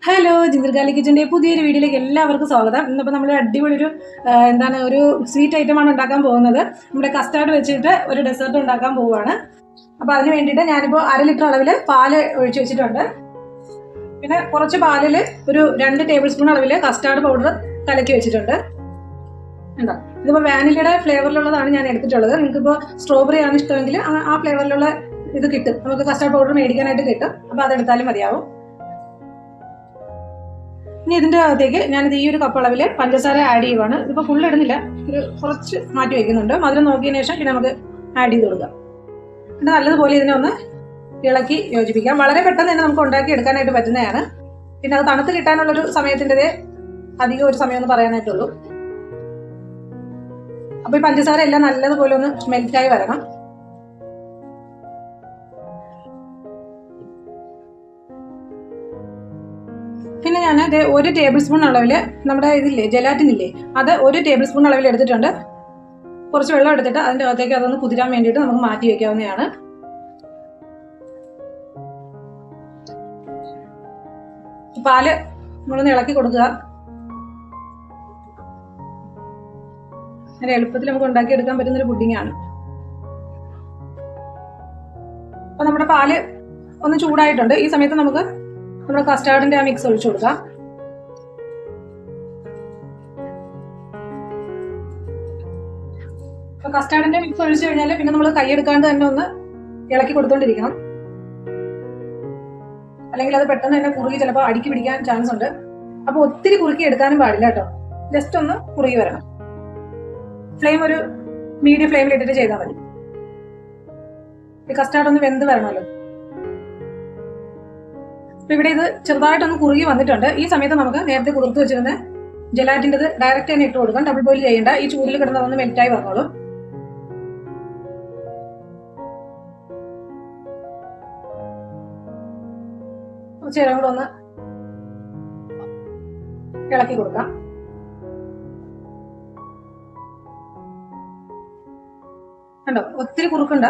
Hello, ജിന്ദർഗാലി കിച്ചൻ്റെ പുതിയൊരു വീഡിയോയിലേക്ക് എല്ലാവർക്കും സ്വാഗതം. ഇന്നിപ്പോൾ നമ്മൾ അടിപൊളി ഒരു സ്വീറ്റ് ഐറ്റമാണ് ഉണ്ടാക്കാൻ പോകുന്നത്. നമ്മുടെ കസ്റ്റാർഡ് വെച്ചിട്ട് ഒരു ഡെസേർട്ട് ഉണ്ടാക്കാൻ പോവുകയാണ്. അപ്പോൾ അതിന് വേണ്ടിയിട്ട് ഞാനിപ്പോൾ 1/2 ലിറ്റർ അളവിൽ പാല് ഒഴിച്ച് വെച്ചിട്ടുണ്ട്. പിന്നെ കുറച്ച് പാലിൽ ഒരു 2 ടേബിൾ സ്പൂൺ അളവിൽ കസ്റ്റാർഡ് പൗഡർ കലക്കി വെച്ചിട്ടുണ്ട്. എന്താ ഇതിപ്പോൾ വാനിലയുടെ ഫ്ലേവറിലുള്ളതാണ് ഞാൻ എടുത്തിട്ടുള്ളത്. നിങ്ങൾക്കിപ്പോൾ സ്ട്രോബെറി ആണ് ഇഷ്ടമെങ്കിൽ ആ ഫ്ലേവറിലുള്ള ഇത് കിട്ടും. നമുക്ക് കസ്റ്റാർഡ് പൗഡർ മേടിക്കാനായിട്ട് കിട്ടും. അപ്പോൾ അതെടുത്താലും മതിയാവും. ഇനി ഇതിൻ്റെ അകത്തേക്ക് ഞാനിത് ഈ ഒരു കപ്പ് അളവിൽ പഞ്ചസാര ആഡ് ചെയ്യുവാണ്. ഇതിപ്പോൾ ഫുൾ ഇടുന്നില്ല, ഒരു കുറച്ച് മാറ്റി വയ്ക്കുന്നുണ്ട്. മധുരം നോക്കിയതിന് ശേഷം പിന്നെ നമുക്ക് ആഡ് ചെയ്ത് കൊടുക്കാം. പിന്നെ നല്ലതുപോലെ ഇതിനെ ഒന്ന് ഇളക്കി യോജിപ്പിക്കാം. വളരെ പെട്ടെന്ന് തന്നെ നമുക്ക് ഉണ്ടാക്കി എടുക്കാനായിട്ട് പറ്റുന്നതാണ്. പിന്നെ അത് തണുത്ത് കിട്ടാനുള്ളൊരു സമയത്തിൻ്റെ അധികം ഒരു സമയം ഒന്ന് പറയാനായിട്ടുള്ളൂ. അപ്പോൾ ഈ പഞ്ചസാര എല്ലാം നല്ലതുപോലെ ഒന്ന് മെൽറ്റായി വരണം. പിന്നെ ഞാൻ 1 ടേബിൾ സ്പൂൺ അളവിൽ നമ്മുടെ ഇതില്ലേ ജെലാറ്റിൻ ഇല്ലേ, അത് 1 ടേബിൾ സ്പൂൺ അളവിൽ എടുത്തിട്ടുണ്ട്. കുറച്ച് വെള്ളം എടുത്തിട്ട് അതിൻ്റെ അകത്തേക്ക് അതൊന്ന് കുതിരാൻ വേണ്ടിയിട്ട് നമുക്ക് മാറ്റി വയ്ക്കാവുന്നതാണ്. പാല് നമ്മളൊന്ന് ഇളക്കി കൊടുക്കുക. അങ്ങനെ എളുപ്പത്തിൽ നമുക്ക് ഉണ്ടാക്കിയെടുക്കാൻ പറ്റുന്നൊരു പുഡിങ്ങാണ്. അപ്പോൾ നമ്മുടെ പാല് ഒന്ന് ചൂടായിട്ടുണ്ട്. ഈ സമയത്ത് നമുക്ക് നമ്മുടെ കസ്റ്റാർഡിന്റെ ആ മിക്സ് ഒഴിച്ചു കൊടുക്കാം. അപ്പൊ കസ്റ്റാർഡിന്റെ മിക്സ് ഒഴിച്ചു കഴിഞ്ഞാൽ പിന്നെ നമ്മൾ കൈയെടുക്കാണ്ട് തന്നെ ഒന്ന് ഇളക്കി കൊടുത്തോണ്ടിരിക്കണം. അല്ലെങ്കിൽ അത് പെട്ടെന്ന് തന്നെ കുറുകി ചിലപ്പോൾ അടുക്കി പിടിക്കാൻ ചാൻസ് ഉണ്ട്. അപ്പൊ ഒത്തിരി കുറുക്കി എടുക്കാനും പാടില്ല കേട്ടോ. ജസ്റ്റ് ഒന്ന് കുറുകി വരണം. ഫ്ലെയിം ഒരു മീഡിയം ഫ്ലെയിമിൽ ഇട്ടിട്ട് ചെയ്താൽ മതി. ഈ കസ്റ്റാർഡ് ഒന്ന് വെന്ത് വരണമല്ലോ. അപ്പൊ ഇവിടെ ഇത് ചെറുതായിട്ടൊന്ന് കുറുകി വന്നിട്ടുണ്ട്. ഈ സമയത്ത് നമുക്ക് നേരത്തെ കുതിർത്ത് വെച്ചിരുന്ന ജെലാറ്റിൻ്റെ ഡയറക്റ്റ് തന്നെ ഇട്ട് കൊടുക്കാം. ഡബിൾ ബോയിൽ ചെയ്യേണ്ട. ഈ ചൂടിൽ കിടന്നതൊന്ന് മെൽറ്റായി വന്നോളും. കുറച്ചേരം കൂടെ ഒന്ന് ഇളക്കി കൊടുക്കാം. കണ്ടോ, ഒത്തിരി കുറുക്കണ്ട.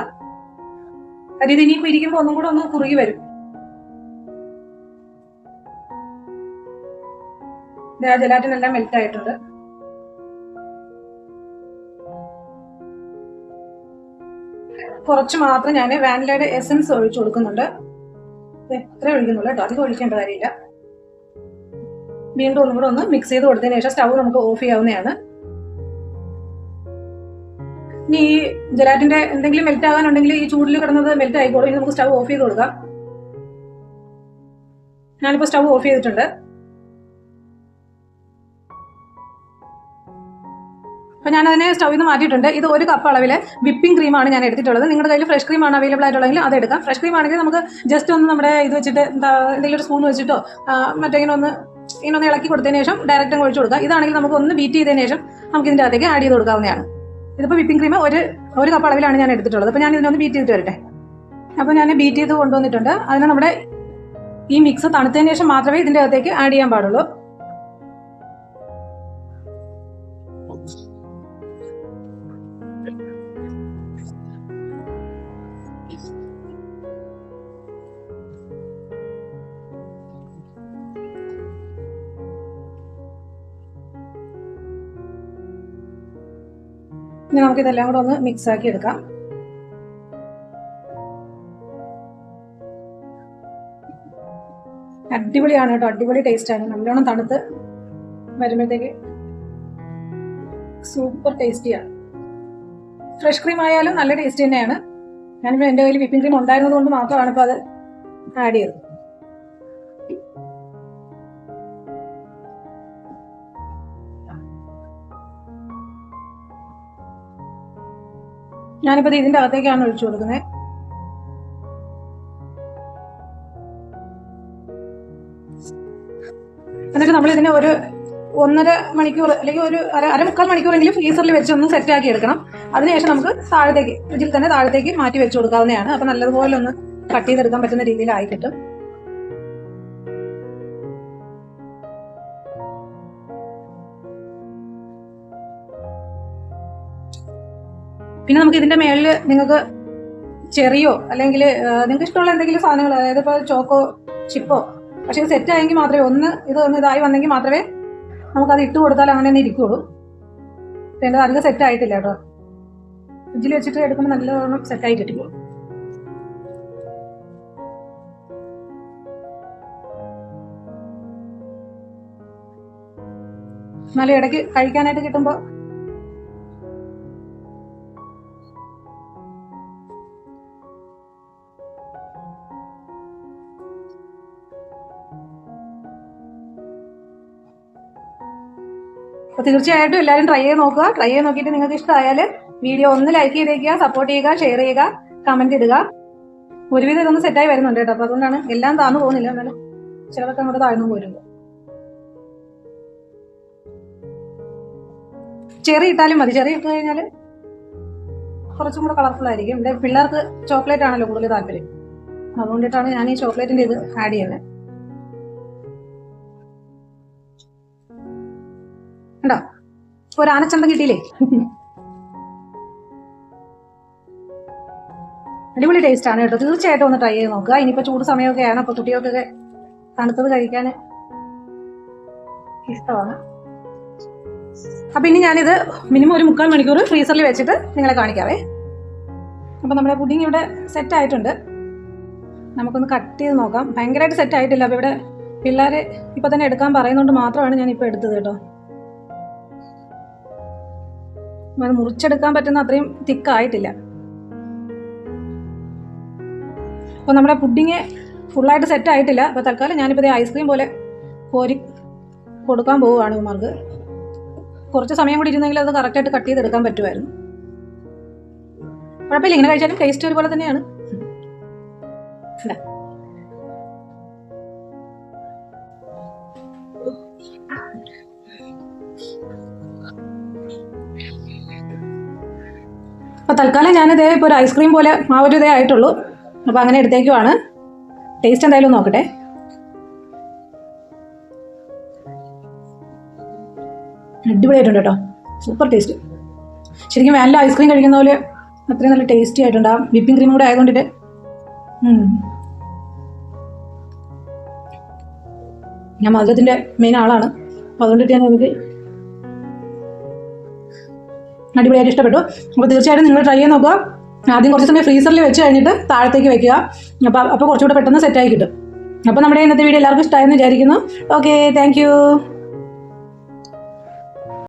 അതായത് ഇനിയിപ്പോ ഇരിക്കുമ്പോ ഒന്നും കൂടെ ഒന്ന് കുറുകി വരും. ജെലാറ്റിൻ എല്ലാം മെൽറ്റ് ആയിട്ടുണ്ട്. കുറച്ച് മാത്രം ഞാൻ വാനിലയുടെ എസൻസ് ഒഴിച്ചു കൊടുക്കുന്നുണ്ട്. എത്ര ഒഴിക്കുന്നുള്ളൂ കേട്ടോ, അധികം ഒഴിക്കേണ്ട കാര്യമില്ല. വീണ്ടും ഒന്നും കൂടെ ഒന്ന് മിക്സ് ചെയ്ത് കൊടുത്തതിന് ശേഷം സ്റ്റൗ നമുക്ക് ഓഫ് ചെയ്യാവുന്നതാണ്. ഇനി ഈ ജെലാറ്റിന്റെ എന്തെങ്കിലും മെൽറ്റ് ആകാനുണ്ടെങ്കിൽ ഈ ചൂടിൽ കിടന്നത് മെൽറ്റ് ആയിക്കോളും. ഇനി നമുക്ക് സ്റ്റൗ ഓഫ് ചെയ്ത് കൊടുക്കാം. ഞാനിപ്പോൾ സ്റ്റൗ ഓഫ് ചെയ്തിട്ടുണ്ട്. അപ്പോൾ ഞാനതിനെ സ്റ്റൗവിൽ നിന്ന് മാറ്റിയിട്ടുണ്ട്. ഇത് 1 കപ്പ് അളവിൽ വിപ്പിംഗ് ക്രീമാണ് ഞാൻ എടുത്തിട്ടുള്ളത്. നിങ്ങളുടെ കയ്യിൽ ഫ്രഷ് ക്രീമാണ് അവൈലബിൾ ആയിട്ടുള്ളതെങ്കിൽ അത് എടുക്കാം. ഫ്രഷ് ക്രീം ആണെങ്കിൽ നമുക്ക് ജസ്റ്റ് ഒന്ന് നമ്മുടെ ഇത് വെച്ചിട്ട് എന്തെങ്കിലും ഒരു സ്പൂൺ വെച്ചിട്ടോ ഇങ്ങനെ ഒന്ന് ഇളക്കി കൊടുത്തതിന് ശേഷം ഡയറക്റ്റ് അങ്ങ് ഒഴിച്ചു കൊടുക്കാം. ഇതാണെങ്കിൽ നമുക്ക് ഒന്ന് ബീറ്റ് ചെയ്തതിന് ശേഷം നമുക്ക് ഇതിൻ്റെ അകത്തേക്ക് ആഡ് ചെയ്ത് കൊടുക്കാവുന്നതാണ്. ഇതിപ്പോൾ വിപ്പിംഗ് ക്രീം ഒരു കപ്പ് അളവിലാണ് ഞാൻ എടുത്തിട്ടുള്ളത്. അപ്പോൾ ഞാൻ ഇതിനൊന്ന് ബീറ്റ് ചെയ്തിട്ട് വരട്ടെ. അപ്പോൾ ഞാൻ ബീറ്റ് ചെയ്ത് കൊണ്ടുവന്നിട്ടുണ്ട്. അതിന് നമ്മുടെ ഈ മിക്സ് തണുത്തതിന് ശേഷം മാത്രമേ ഇതിൻ്റെ അകത്തേക്ക് ആഡ് ചെയ്യാൻ പാടുള്ളൂ. ഇനി നമുക്കിതെല്ലാം കൂടെ ഒന്ന് മിക്സ് ആക്കി എടുക്കാം. അടിപൊളിയാണ് കേട്ടോ, അടിപൊളി ടേസ്റ്റാണ്. നല്ലോണം തണുത്ത് വരുമ്പോഴത്തേക്ക് സൂപ്പർ ടേസ്റ്റിയാണ്. ഫ്രഷ് ക്രീം ആയാലും നല്ല ടേസ്റ്റ് തന്നെയാണ്. ഞാനിപ്പോൾ എൻ്റെ കയ്യിൽ വിപ്പിംഗ് ക്രീം ഉണ്ടായിരുന്നത് കൊണ്ട് മാത്രമാണ് ഇപ്പോൾ അത് ആഡ് ചെയ്തത്. ഞാനിപ്പോൾ ഇതിൻ്റെ അകത്തേക്കാണ് ഒഴിച്ചു കൊടുക്കുന്നത്. എന്നിട്ട് നമ്മൾ ഇതിനെ ഒരു 1.5 മണിക്കൂർ അല്ലെങ്കിൽ ഒരു അരമുക്കാൽ മണിക്കൂറെങ്കിലും ഫ്രീസറിൽ വെച്ചൊന്ന് സെറ്റാക്കി എടുക്കണം. അതിനുശേഷം നമുക്ക് താഴത്തേക്ക് ഫ്രിഡ്ജിൽ തന്നെ താഴത്തേക്ക് മാറ്റി വെച്ച് കൊടുക്കാവുന്നതാണ്. അപ്പം നല്ലതുപോലെ ഒന്ന് കട്ട് ചെയ്തെടുക്കാൻ പറ്റുന്ന രീതിയിലായി കിട്ടും. പിന്നെ നമുക്ക് ഇതിന്റെ മേളിൽ നിങ്ങൾക്ക് ചെറിയോ അല്ലെങ്കിൽ നിങ്ങൾക്ക് ഇഷ്ടമുള്ള എന്തെങ്കിലും സാധനങ്ങൾ, അതായത് ഇപ്പോൾ ചോക്കോ ചിപ്പോ പക്ഷേ ഇത് സെറ്റായെങ്കിൽ മാത്രമേ ഒന്ന് ഇതായി വന്നെങ്കിൽ മാത്രമേ നമുക്കത് ഇട്ട് കൊടുത്താൽ അങ്ങനെ തന്നെ ഇരിക്കുകയുള്ളൂ. എൻ്റെ അധികം സെറ്റായിട്ടില്ല കേട്ടോ. ഫ്രിഡ്ജിൽ വെച്ചിട്ട് എടുക്കുമ്പോൾ നല്ലോണം സെറ്റായി കിട്ടിക്കോളും. എന്നാലും ഇടയ്ക്ക് കഴിക്കാനായിട്ട് കിട്ടുമ്പോൾ അപ്പോൾ തീർച്ചയായിട്ടും എല്ലാവരും ട്രൈ ചെയ്ത് നോക്കുക. ട്രൈ ചെയ്ത് നോക്കിയിട്ട് നിങ്ങൾക്ക് ഇഷ്ടമായാൽ വീഡിയോ ഒന്ന് ലൈക്ക് ചെയ്തേക്കുക, സപ്പോർട്ട് ചെയ്യുക, ഷെയർ ചെയ്യുക, കമൻറ്റ് ഇടുക. ഒരുവിധം ഇതൊന്ന് സെറ്റായി വരുന്നുണ്ട് കേട്ടോ. അപ്പോൾ അതുകൊണ്ടാണ് എല്ലാം താഴ്ന്നു പോകുന്നില്ല, എന്നാലും ചിലതൊക്കെ അങ്ങോട്ട് താഴ്ന്നു പോരുമ്പോൾ. ചെറി ഇട്ടാലും മതി. ചെറി ഇട്ട് കഴിഞ്ഞാൽ കുറച്ചും കൂടെ കളർഫുൾ ആയിരിക്കും. ഇവിടെ പിള്ളേർക്ക് ചോക്ലേറ്റ് ആണല്ലോ കൂടുതൽ താല്പര്യം, അതുകൊണ്ടിട്ടാണ് ഞാൻ ഈ ചോക്ലേറ്റിൻ്റെ ഇത് ആഡ് ചെയ്യുന്നത്. ഉണ്ടോ ഒരു ആനച്ചന്തം കിട്ടിയില്ലേ? അടിപൊളി ടേസ്റ്റ് ആണ് കേട്ടോ. തീർച്ചയായിട്ടും ഒന്ന് ട്രൈ ചെയ്ത് നോക്കുക. ഇനിയിപ്പോൾ ചൂട് സമയമൊക്കെയാണ്, അപ്പോൾ കുട്ടികൾക്കൊക്കെ തണുത്തത് കഴിക്കാൻ ഇഷ്ടമാണ്. അപ്പം ഇനി ഞാനിത് മിനിമം ഒരു 3/4 മണിക്കൂർ ഫ്രീസറിൽ വെച്ചിട്ട് നിങ്ങളെ കാണിക്കാവേ. അപ്പം നമ്മുടെ പുഡിങ് ഇവിടെ സെറ്റ് ആയിട്ടുണ്ട്. നമുക്കൊന്ന് കട്ട് ചെയ്ത് നോക്കാം. ഭയങ്കരമായിട്ട് സെറ്റ് ആയിട്ടില്ല. അപ്പോൾ ഇവിടെ പിള്ളേർ ഇപ്പം തന്നെ എടുക്കാൻ പറയുന്നതുകൊണ്ട് മാത്രമാണ് ഞാനിപ്പോൾ എടുത്തത് കേട്ടോ. അത് മുറിച്ചെടുക്കാൻ പറ്റുന്ന അത്രയും തിക്കായിട്ടില്ല. അപ്പോൾ നമ്മുടെ പുഡിങ് ഫുള്ളായിട്ട് സെറ്റ് ആയിട്ടില്ല. അപ്പോൾ തൽക്കാലം ഞാനിപ്പോൾ ഇത് ഐസ്ക്രീം പോലെ കോരി കൊടുക്കാൻ പോവുകയാണ് ഇവന്മാർക്ക്. കുറച്ച് സമയം കൂടി ഇരുന്നെങ്കിൽ അത് കറക്റ്റായിട്ട് കട്ട് ചെയ്തെടുക്കാൻ പറ്റുമായിരുന്നു. കുഴപ്പമില്ല, ഇങ്ങനെ കഴിച്ചാലും ടേസ്റ്റ് ഒരുപോലെ തന്നെയാണ്. അപ്പോൾ തൽക്കാലം ഞാനിതേ ഇപ്പോൾ ഒരു ഐസ്ക്രീം പോലെ ആ ഒരു ഇതേ ആയിട്ടുള്ളൂ. അപ്പോൾ അങ്ങനെ എടുത്തേക്കുവാണ്. ടേസ്റ്റ് എന്തായാലും നോക്കട്ടെ. അടിപൊളിയായിട്ടുണ്ട് കേട്ടോ, സൂപ്പർ ടേസ്റ്റ്. ശരിക്കും വാനില ഐസ്ക്രീം കഴിക്കുന്ന പോലെ അത്രയും നല്ല ടേസ്റ്റി ആയിട്ടുണ്ട്. ആ വിപ്പിംഗ് ക്രീം കൂടെ ആയതുകൊണ്ടിട്ട് ഞാൻ മധുരത്തിൻ്റെ മെയിൻ ആളാണ്. അപ്പോൾ അതുകൊണ്ടിട്ട് ഞാൻ എനിക്ക് അടിപൊളിയായിട്ട് ഇഷ്ടപ്പെട്ടു. അപ്പോൾ തീർച്ചയായിട്ടും നിങ്ങൾ ട്രൈ ചെയ്ത് നോക്കുക. ആദ്യം കുറച്ച് സമയം ഫ്രീസറിൽ വെച്ച് കഴിഞ്ഞിട്ട് താഴത്തേക്ക് വെക്കുക. അപ്പോൾ കുറച്ചുകൂടെ പെട്ടെന്ന് സെറ്റായി കിട്ടും. അപ്പോൾ നമ്മുടെ ഇന്നത്തെ വീഡിയോ എല്ലാവർക്കും ഇഷ്ടമായെന്ന് വിചാരിക്കുന്നു. Okay, thank you.